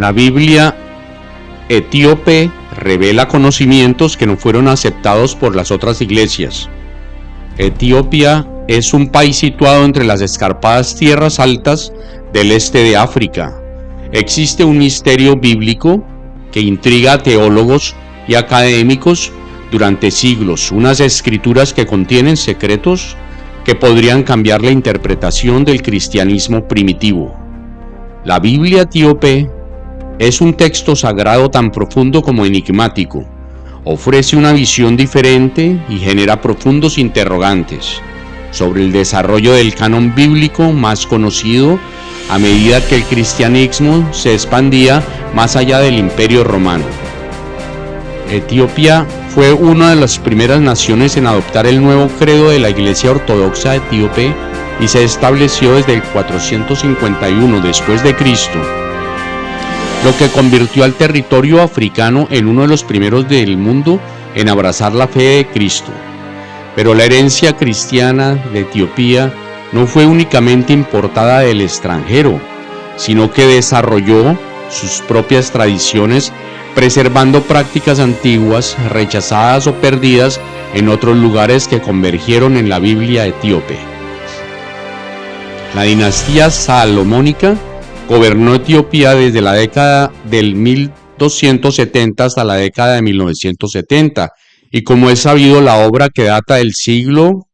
La Biblia etíope revela conocimientos que no fueron aceptados por las otras iglesias. Etiopía es un país situado entre las escarpadas tierras altas del este de África. Existe un misterio bíblico que intriga a teólogos y académicos durante siglos, unas escrituras que contienen secretos que podrían cambiar la interpretación del cristianismo primitivo. La Biblia etíope es un texto sagrado tan profundo como enigmático. Ofrece una visión diferente y genera profundos interrogantes sobre el desarrollo del canon bíblico más conocido a medida que el cristianismo se expandía más allá del Imperio Romano. Etiopía fue una de las primeras naciones en adoptar el nuevo credo de la Iglesia Ortodoxa Etíope y se estableció desde el 451 después de Cristo, lo que convirtió al territorio africano en uno de los primeros del mundo en abrazar la fe de Cristo. Pero la herencia cristiana de Etiopía no fue únicamente importada del extranjero, sino que desarrolló sus propias tradiciones, preservando prácticas antiguas, rechazadas o perdidas en otros lugares que convergieron en la Biblia etíope. La dinastía salomónica gobernó Etiopía desde la década del 1270 hasta la década de 1970, y como es sabido, la obra que data del siglo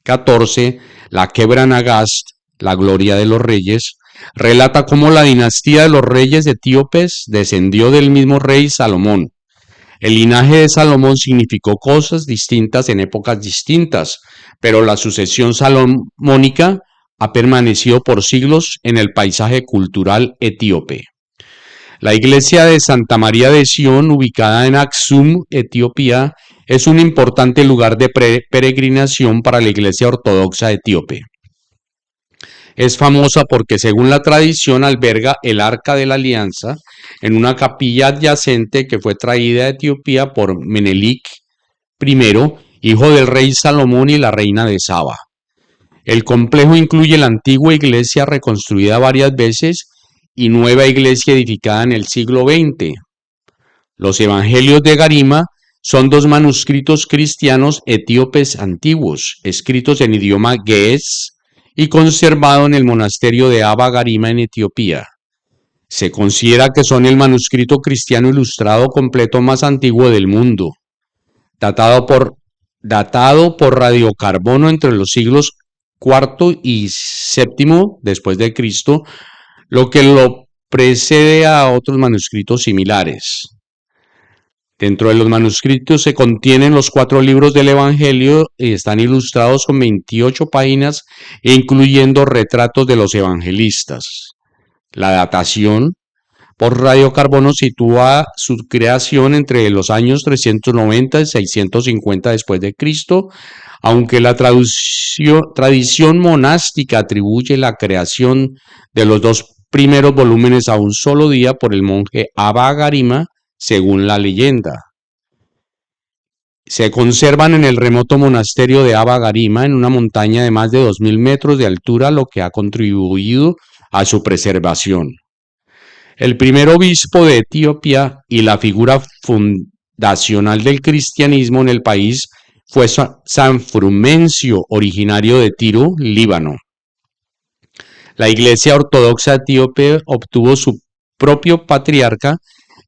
XIV, la Kebra Nagast, la Gloria de los Reyes, relata cómo la dinastía de los reyes etíopes descendió del mismo rey Salomón. El linaje de Salomón significó cosas distintas en épocas distintas, pero la sucesión salomónica ha permanecido por siglos en el paisaje cultural etíope. La iglesia de Santa María de Sion, ubicada en Aksum, Etiopía, es un importante lugar de peregrinación para la iglesia ortodoxa etíope. Es famosa porque, según la tradición, alberga el Arca de la Alianza en una capilla adyacente que fue traída a Etiopía por Menelik I, hijo del rey Salomón y la reina de Saba. El complejo incluye la antigua iglesia reconstruida varias veces y nueva iglesia edificada en el siglo XX. Los Evangelios de Garima son dos manuscritos cristianos etíopes antiguos, escritos en idioma ge'ez y conservado en el monasterio de Abba Garima en Etiopía. Se considera que son el manuscrito cristiano ilustrado completo más antiguo del mundo, datado por radiocarbono entre los siglos IV y VII después de Cristo, lo que lo precede a otros manuscritos similares. Dentro de los manuscritos se contienen los 4 libros del Evangelio y están ilustrados con 28 páginas, incluyendo retratos de los evangelistas. La datación por radiocarbono sitúa su creación entre los años 390 y 650 después de Cristo, aunque la tradición monástica atribuye la creación de los 2 primeros volúmenes a un solo día por el monje Abba Garima, según la leyenda. Se conservan en el remoto monasterio de Abba Garima en una montaña de más de 2000 metros de altura, lo que ha contribuido a su preservación. El primer obispo de Etiopía y la figura fundacional del cristianismo en el país fue San Frumencio, originario de Tiro, Líbano. La Iglesia Ortodoxa Etíope obtuvo su propio patriarca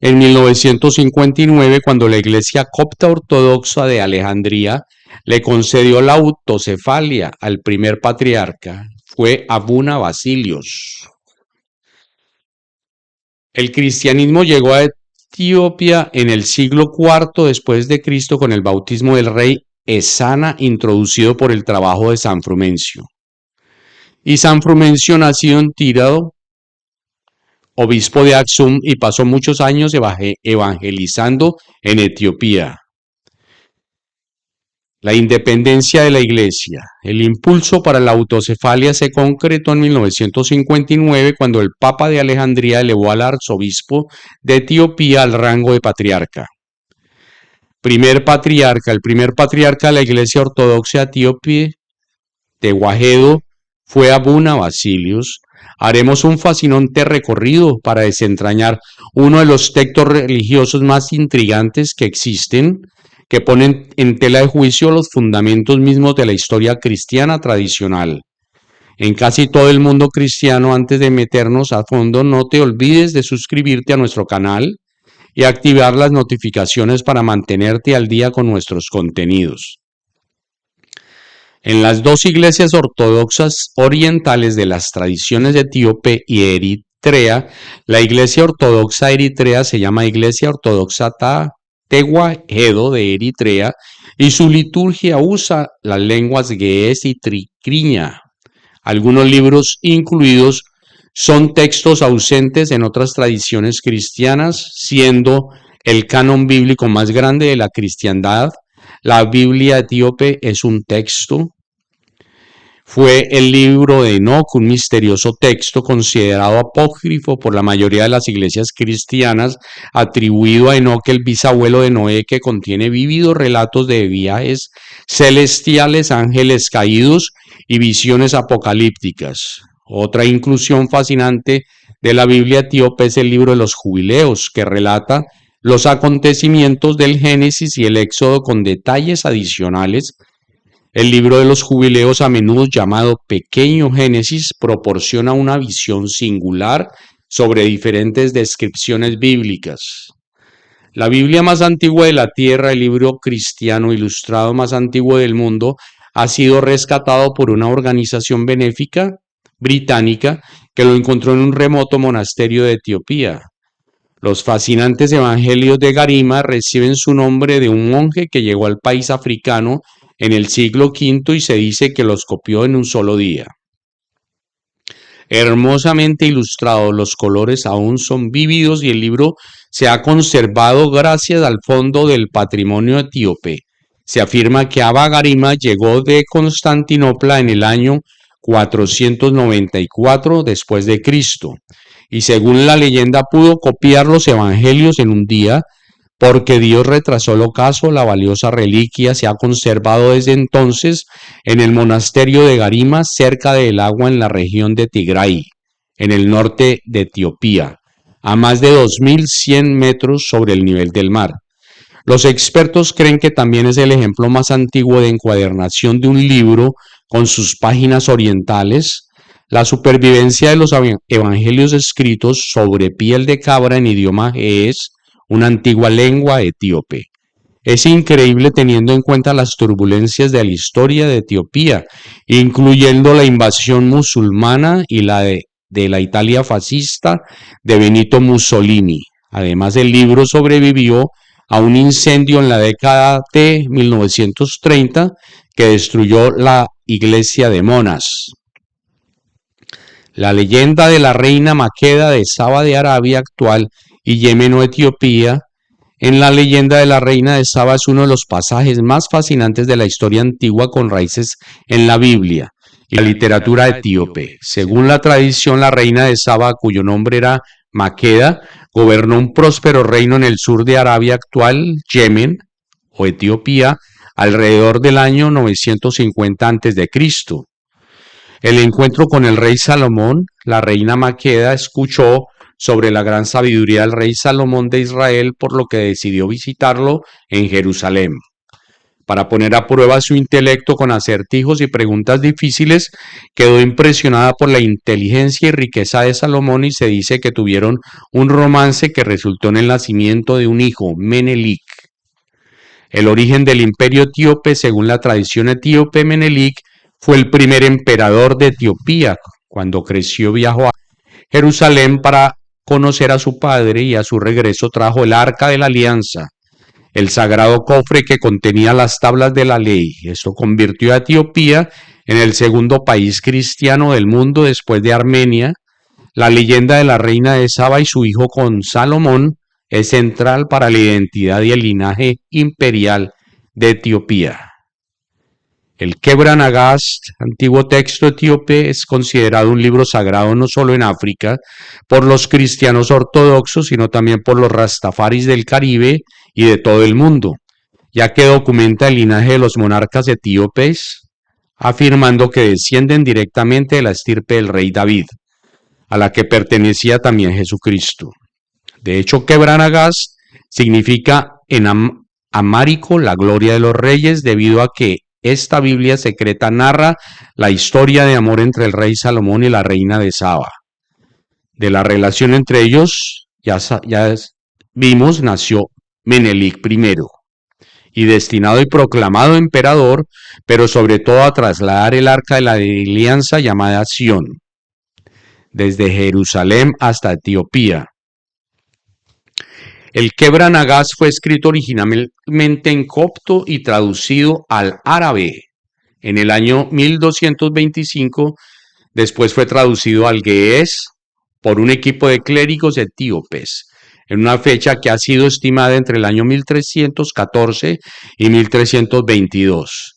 en 1959, cuando la Iglesia Copta Ortodoxa de Alejandría le concedió la autocefalia al primer patriarca. Fue Abuna Basilios. El cristianismo llegó a Etiopía en el siglo IV después de Cristo con el bautismo del rey Esana, introducido por el trabajo de San Frumencio. Y San Frumencio, nacido en Tiro, obispo de Aksum, y pasó muchos años evangelizando en Etiopía. La independencia de la Iglesia. El impulso para la autocefalia se concretó en 1959 cuando el Papa de Alejandría elevó al arzobispo de Etiopía al rango de patriarca. El primer patriarca de la Iglesia Ortodoxa Etíope, Tewahedo, fue Abuna Basilios, Haremos un fascinante recorrido para desentrañar uno de los textos religiosos más intrigantes que existen, que ponen en tela de juicio los fundamentos mismos de la historia cristiana tradicional. En casi todo el mundo cristiano, antes de meternos a fondo, no te olvides de suscribirte a nuestro canal y activar las notificaciones para mantenerte al día con nuestros contenidos. En las dos iglesias ortodoxas orientales de las tradiciones etíope y eritrea, la iglesia ortodoxa eritrea se llama Iglesia Ortodoxa Tewahedo de Eritrea y su liturgia usa las lenguas ge'ez y tricriña. Algunos libros incluidos son textos ausentes en otras tradiciones cristianas, siendo el canon bíblico más grande de la cristiandad. La Biblia etíope es un texto. Fue el libro de Enoc, un misterioso texto considerado apócrifo por la mayoría de las iglesias cristianas, atribuido a Enoc, el bisabuelo de Noé, que contiene vívidos relatos de viajes celestiales, ángeles caídos y visiones apocalípticas. Otra inclusión fascinante de la Biblia etíope es el libro de los jubileos, que relata los acontecimientos del Génesis y el Éxodo con detalles adicionales. El libro de los jubileos, a menudo llamado Pequeño Génesis, proporciona una visión singular sobre diferentes descripciones bíblicas. La Biblia más antigua de la tierra, el libro cristiano ilustrado más antiguo del mundo, ha sido rescatado por una organización benéfica británica que lo encontró en un remoto monasterio de Etiopía. Los fascinantes evangelios de Garima reciben su nombre de un monje que llegó al país africano en el siglo V y se dice que los copió en un solo día. Hermosamente ilustrados, los colores aún son vívidos y el libro se ha conservado gracias al Fondo del Patrimonio Etíope. Se afirma que Abba Garima llegó de Constantinopla en el año 494 después de Cristo y según la leyenda pudo copiar los evangelios en un día. Porque Dios retrasó el ocaso, la valiosa reliquia se ha conservado desde entonces en el monasterio de Garima, cerca del agua en la región de Tigray, en el norte de Etiopía, a más de 2100 metros sobre el nivel del mar. Los expertos creen que también es el ejemplo más antiguo de encuadernación de un libro con sus páginas orientales. La supervivencia de los evangelios escritos sobre piel de cabra en idioma ge'ez, una antigua lengua etíope. Es increíble teniendo en cuenta las turbulencias de la historia de Etiopía, incluyendo la invasión musulmana y la de la Italia fascista de Benito Mussolini. Además, el libro sobrevivió a un incendio en la década de 1930 que destruyó la iglesia de Monas. La leyenda de la reina Maqueda de Saba de Arabia actual y Yemen o Etiopía. En la leyenda de la reina de Saba es uno de los pasajes más fascinantes de la historia antigua con raíces en la Biblia y la literatura etíope. Según la tradición, la reina de Saba, cuyo nombre era Maqueda, gobernó un próspero reino en el sur de Arabia actual, Yemen o Etiopía, alrededor del año 950 a.C. El encuentro con el rey Salomón, la reina Maqueda escuchó sobre la gran sabiduría del rey Salomón de Israel, por lo que decidió visitarlo en Jerusalén. Para poner a prueba su intelecto con acertijos y preguntas difíciles, quedó impresionada por la inteligencia y riqueza de Salomón y se dice que tuvieron un romance que resultó en el nacimiento de un hijo, Menelik. El origen del imperio etíope, según la tradición etíope, Menelik fue el primer emperador de Etiopía. Cuando creció viajó a Jerusalén para conocer a su padre y a su regreso trajo el Arca de la Alianza, el sagrado cofre que contenía las tablas de la ley. Esto convirtió a Etiopía en el segundo país cristiano del mundo después de Armenia. La leyenda de la reina de Saba y su hijo con Salomón es central para la identidad y el linaje imperial de Etiopía. El Kebra Nagast, antiguo texto etíope, es considerado un libro sagrado no solo en África por los cristianos ortodoxos, sino también por los rastafaris del Caribe y de todo el mundo, ya que documenta el linaje de los monarcas etíopes, afirmando que descienden directamente de la estirpe del rey David. a la que pertenecía también Jesucristo. De hecho, Quebranagás significa en amárico la gloria de los reyes, debido a que esta Biblia secreta narra la historia de amor entre el rey Salomón y la reina de Saba. De la relación entre ellos, ya vimos, nació Menelik I, y destinado y proclamado emperador, pero sobre todo a trasladar el arca de la alianza llamada Sión, desde Jerusalén hasta Etiopía. El Quebranagás fue escrito originalmente en copto y traducido al árabe en el año 1225. Después fue traducido al ge'ez por un equipo de clérigos etíopes, en una fecha que ha sido estimada entre el año 1314 y 1322.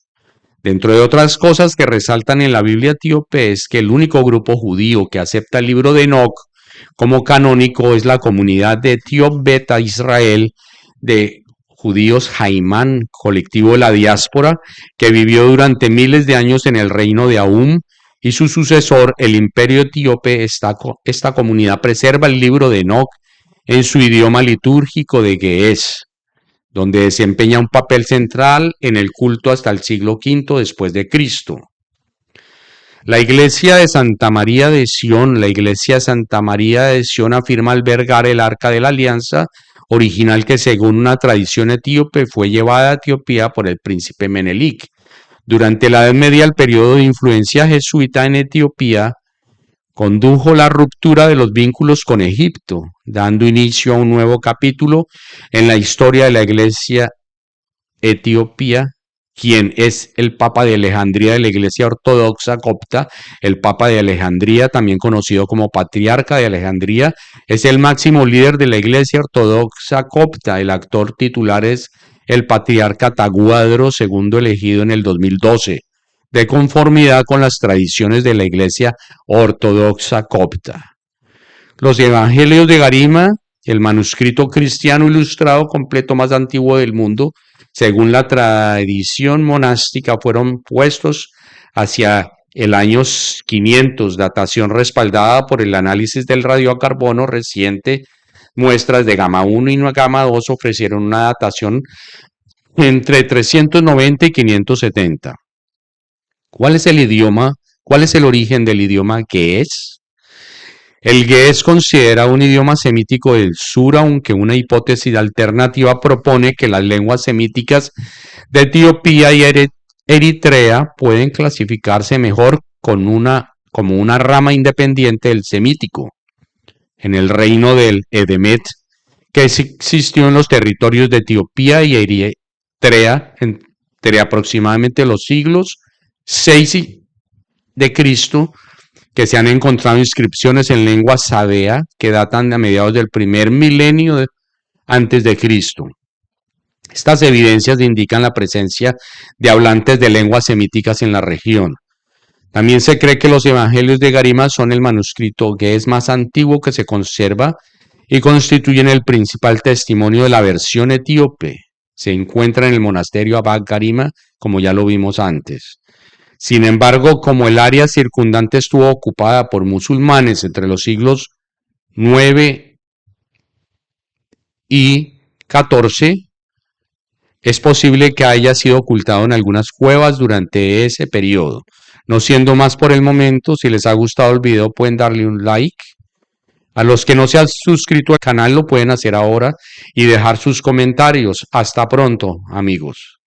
Dentro de otras cosas que resaltan en la Biblia etíope es que el único grupo judío que acepta el libro de Enoc como canónico es la comunidad de Etiop Beta Israel de judíos Jaimán, colectivo de la diáspora, que vivió durante miles de años en el reino de Aum, y su sucesor, el imperio etíope. Esta comunidad preserva el libro de Enoc en su idioma litúrgico de ge'ez, donde desempeña un papel central en el culto hasta el siglo V después de Cristo. La iglesia de Santa María de Sión, afirma albergar el Arca de la Alianza original que, según una tradición etíope, fue llevada a Etiopía por el príncipe Menelik. Durante la Edad Media, el periodo de influencia jesuita en Etiopía condujo la ruptura de los vínculos con Egipto, dando inicio a un nuevo capítulo en la historia de la iglesia etiopía. Quien es el Papa de Alejandría de la Iglesia Ortodoxa Copta. El Papa de Alejandría, también conocido como Patriarca de Alejandría, es el máximo líder de la Iglesia Ortodoxa Copta. El actor titular es el Patriarca Taguadro II, elegido en el 2012, de conformidad con las tradiciones de la Iglesia Ortodoxa Copta. Los Evangelios de Garima, el manuscrito cristiano ilustrado completo más antiguo del mundo, según la tradición monástica, fueron puestos hacia el año 500, datación respaldada por el análisis del radiocarbono reciente. Muestras de gamma 1 y gamma 2 ofrecieron una datación entre 390 y 570. ¿Cuál es el idioma? ¿Cuál es el origen del idioma ge'ez? El ge'ez considera un idioma semítico del sur, aunque una hipótesis alternativa propone que las lenguas semíticas de Etiopía y Eritrea pueden clasificarse mejor como una rama independiente del semítico. En el reino del Edemet, que existió en los territorios de Etiopía y Eritrea entre aproximadamente los siglos 6 de Cristo, que se han encontrado inscripciones en lengua sabea que datan a mediados del primer milenio antes de Cristo. Estas evidencias indican la presencia de hablantes de lenguas semíticas en la región. También se cree que los Evangelios de Garima son el manuscrito ge'ez más antiguo que se conserva y constituyen el principal testimonio de la versión etíope. Se encuentra en el monasterio Abad Garima, como ya lo vimos antes. Sin embargo, como el área circundante estuvo ocupada por musulmanes entre los siglos 9 y 14, es posible que haya sido ocultado en algunas cuevas durante ese periodo. No siendo más por el momento, si les ha gustado el video pueden darle un like. A los que no se han suscrito al canal lo pueden hacer ahora y dejar sus comentarios. Hasta pronto, amigos.